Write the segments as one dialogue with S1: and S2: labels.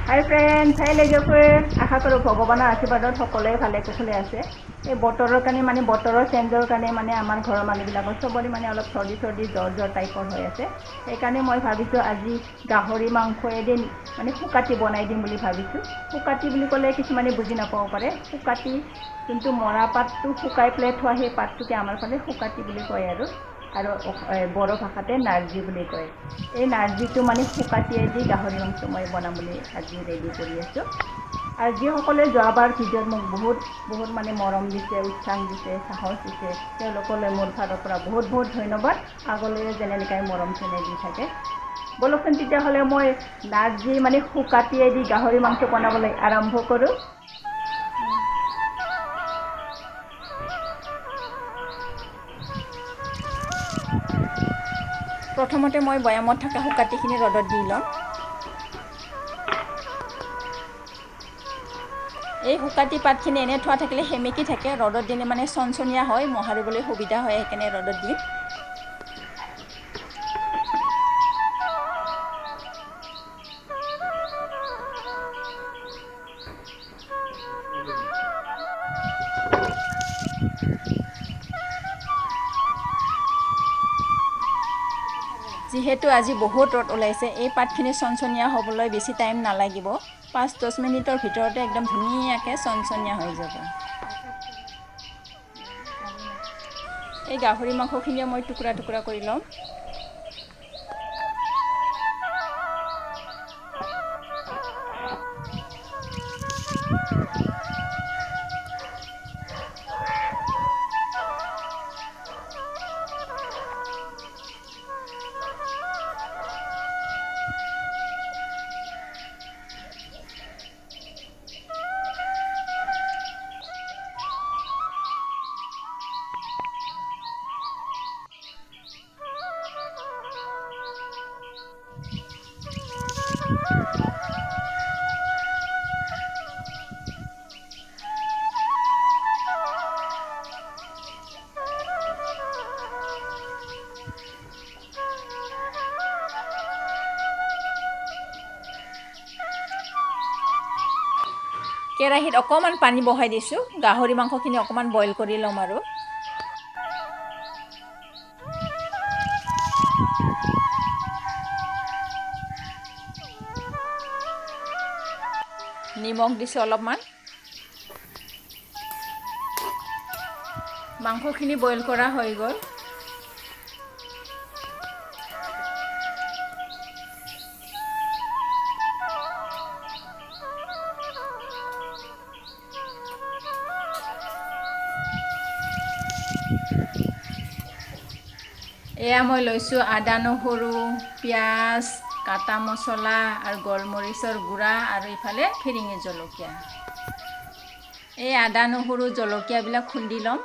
S1: হাই friends, হাই লেজৰফোৰ আশা কৰোঁ ভগৱানৰ আশীৰ্বাদত সকলোৱে ভালে কুশলে আছে। এই বতৰৰ কাৰণে বতৰৰ চেঞ্জৰ কাৰণে আমাৰ ঘৰৰ মানুহবিলাকৰ চবৰে অলপ চৰ্দি জ্বৰ টাইপৰ হৈ আছে। সেইকাৰণে মই ভাবিছোঁ আজি গাহৰি মাংসয়েদি শুকাতি বনাই দিম বুলি ভাবিছোঁ। শুকাতি বুলি ক'লে কিছুমানে বুজি নাপাব পাৰে। শুকাতি যোনটো মৰা পাতটো শুকাই পেলাই থোৱা সেই পাতটোকে আমাৰ ফালে শুকাতি বুলি কয় আৰু বড়ো ভাষাতে নাৰ্জী বুলি কয়। এই নাৰ্জীটো শুকাতিয়েদি গাহৰি মাংস মই বনাম বুলি আজি ৰেডি কৰি আছোঁ। আৰু যিসকলে যোৱাবাৰ ভিডিঅ'ত মোক বহুত মৰম দিছে, উৎসাহ দিছে, সাহস দিছে, তেওঁলোকলৈ মোৰ ফালৰ পৰা বহুত ধন্যবাদ। আগলৈ যেনেকৈ মৰম চেনেহ দি থাকে। বলকচোন তেতিয়াহ'লে মই নাৰ্জী শুকাতিয়েদি গাহৰি মাংস বনাবলৈ আৰম্ভ কৰোঁ। প্ৰথমতে মই বৈয়ামত থকা শুকাতিখিনি ৰ'দত দি ল'ম। এই শুকাতি পাতখিনি এনে থোৱা থাকিলে সেমেকি থাকে, ৰ'দত দিলে চনচনীয়া হয়, মোহাৰিবলৈ সুবিধা হয়, সেইকাৰণে ৰ'দত দিম। যিহেতু আজি বহুত ৰ'দ ওলাইছে, এই পাতখিনি চনচনীয়া হ'বলৈ বেছি টাইম নালাগিব। 5-10 মিনিটৰ ভিতৰতে একদম ধুনীয়াকৈ চনচনীয়া হৈ যাব। এই গাহৰি মাংসখিনিও মই টুকুৰা কৰি ল'ম। কেৰাহীত অকণমান পানী বহাই দিছোঁ। গাহৰি মাংসখিনি অকণমান বইল কৰি ল'ম আৰু নিমখ দিছোঁ অলপমান। মাংসখিনি বইল কৰা হৈ গ'ল। এয়া মই লৈছোঁ আদা, নহৰু, পিঁয়াজ, কাটা মছলা আৰু গোলমৰিচৰ গুড়া আৰু ইফালে ফিৰিঙি জলকীয়া। এই আদা, নহৰু, জলকীয়াবিলাক খুন্দি ল'ম।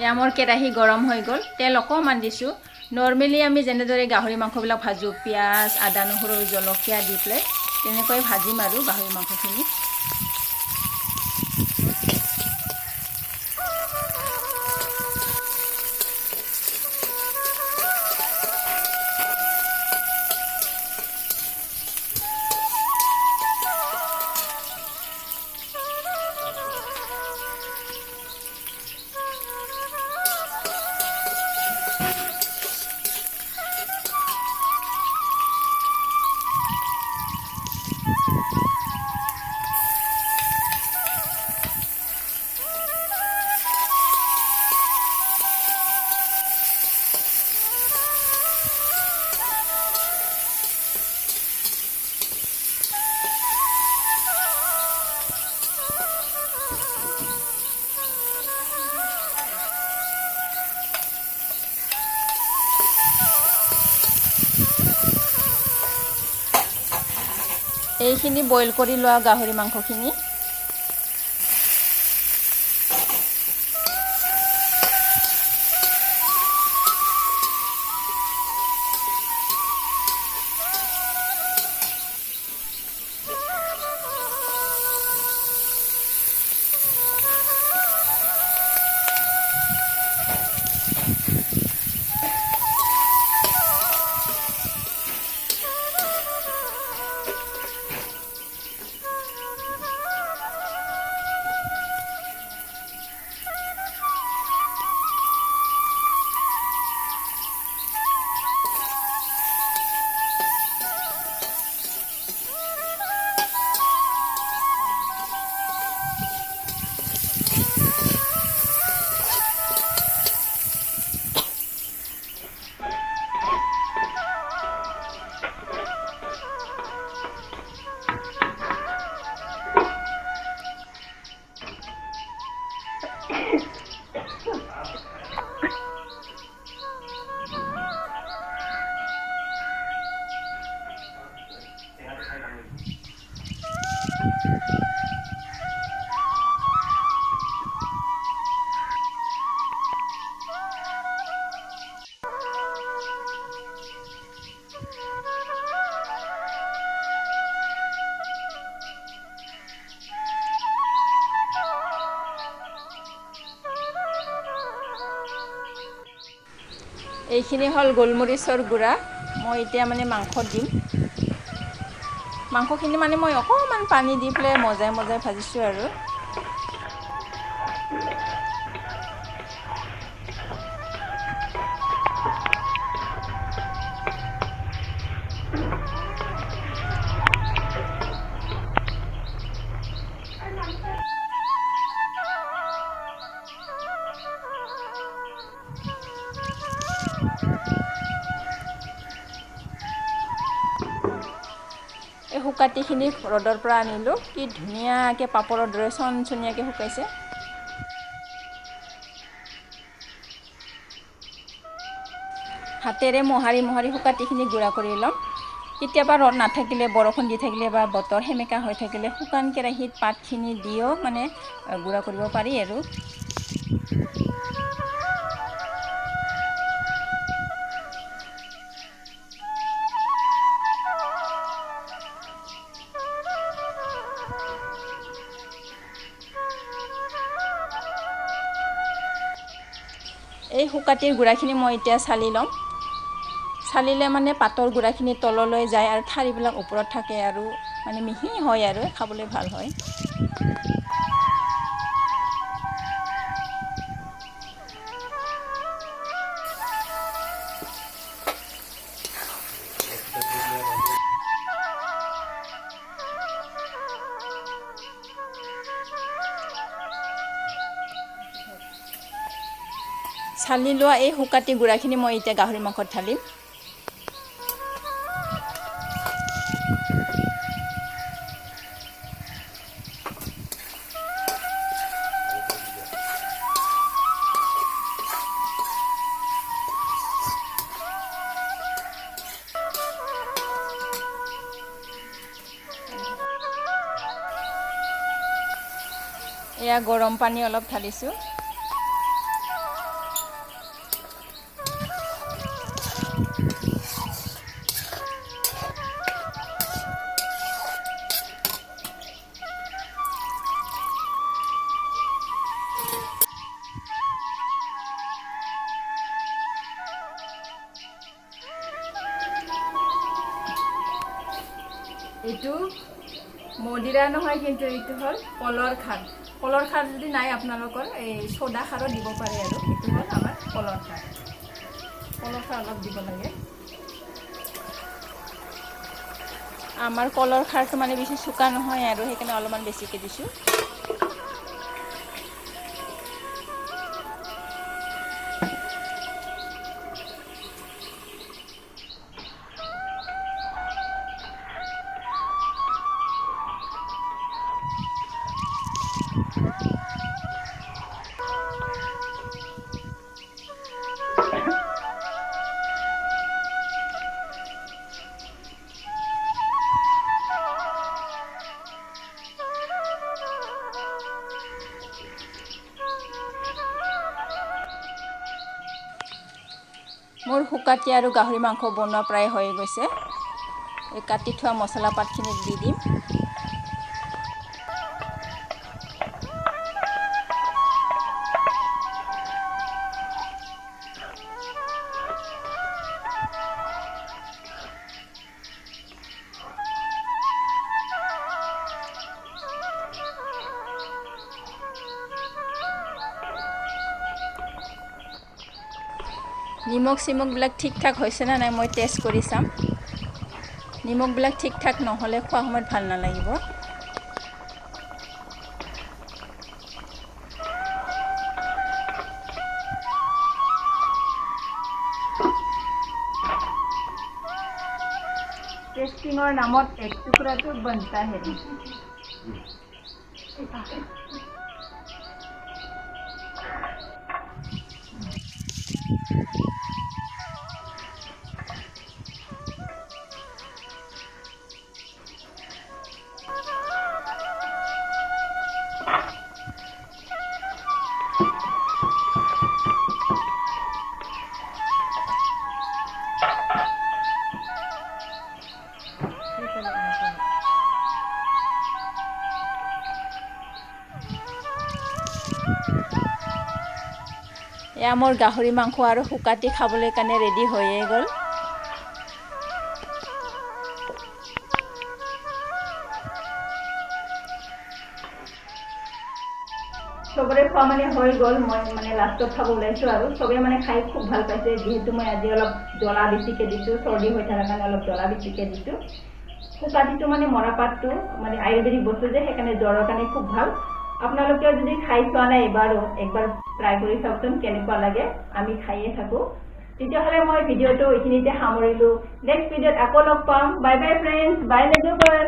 S1: এয়া মোৰ কেৰাহী গৰম হৈ গ'ল। তেল অকণমান দিছোঁ। নৰ্মেলি আমি যেনেদৰে গাহৰি মাংসবিলাক ভাজোঁ, পিঁয়াজ, আদা, নহৰু, জলকীয়া দি পেলাই তেনেকৈ ভাজিম আৰু গাহৰি মাংসখিনি। এইখিনি বইল কৰি লোৱা গাহৰি মাংসখিনি এইখিনি হল গোলমৰিচৰ গুড়া মই এতিয়া মানে মাংসত দিম মাংসখিনি মানে মই অকমান পানী দি পেলাই মজাই ভাজিছো আৰু এই শুকাতিখিনি ৰ'দৰ পৰা আনিলো কি ধুনীয়াকৈ পাপৰৰ দৰে চনচনীয়াকৈ শুকাইছে হাতেৰে মোহাৰি শুকাতিখিনি গুড়া কৰি ল'ম কেতিয়াবা ৰ'দ নাথাকিলে বৰষুণ দি থাকিলে বা বতৰ সেমেকা হৈ থাকিলে শুকান কেৰাহীত পাতখিনি দিও মানে গুড়া কৰিব পাৰি আৰু এই শুকাতিৰ গুড়াখিনি মই এতিয়া চালি ল'ম চালিলে মানে পাতৰ গুড়াখিনি তললৈ যায় আৰু ঠাৰিবিলাক ওপৰত থাকে আৰু মানে মিহি হয় আৰু খাবলৈ ভাল হয় চালি লোৱা এই শুকাতি গুড়াখিনি মই এতিয়া গাহৰি মাংসত ঢালিম এয়া গৰম পানী অলপ ঢালিছোঁ এইটো মদিৰা নহয় কিন্তু এইটো হল কলৰ খাৰ যদি নাই আপোনালোকৰ এই সোডা খাৰো দিব পাৰে আৰু এইটো হল আমাৰ কলৰ খাৰ অলপ দিব লাগে আমাৰ কলৰ খাৰটো মানে বেছি চোকা নহয় আৰু সেইকাৰণে অলপমান বেছিকৈ দিছোঁ মোৰ শুকাতি আৰু গাহৰি মাংস বনোৱা প্ৰায় হৈ গৈছে এই কাটি থোৱা মছলা পাতখিনি দি দিম নিমখ চিমখবিলাক ঠিক ঠাক হৈছে না নাই মই টেষ্ট কৰি চাম নিমখবিলাক ঠিক ঠাক নহ'লে খোৱা সময়ত ভাল নালাগিব টেষ্টিঙৰ নামত এক টুকুৰাটো বনতা হেৰি এয়া মোৰ গাহৰি মাংস আৰু শুকাতি খাবলৈ কাৰণে ৰেডি হৈয়ে গ'ল সবৰে খোৱা মানে হৈ গ'ল মই মানে লাষ্টত খাব ওলাইছোঁ আৰু চবে মানে খাই খুব ভাল পাইছে যিহেতু মই আজি অলপ জ্বলা বেছিকৈ দিছোঁ চৰ্দি হৈ থকাৰ কাৰণে অলপ জ্বলা বেছিকৈ দিছোঁ শুকাতিটো মানে মৰাপাতটো মানে আয়ুৰ্বেদিক বস্তু যে সেইকাৰণে জ্বৰৰ কাৰণে খুব ভাল আপোনালোকেও যদি খাই চোৱা নাই একবাৰ ট্ৰাই কৰি চাওকচোন কেনেকুৱা লাগে আমি খাইয়ে থাকোঁ তেতিয়াহ'লে মই ভিডিঅ'টো এইখিনিতে সামৰিলোঁ নেক্সট ভিডিঅ'ত আকৌ লগ পাম বাই বাই ফ্ৰেণ্ডছ বাই লেগুবাৰ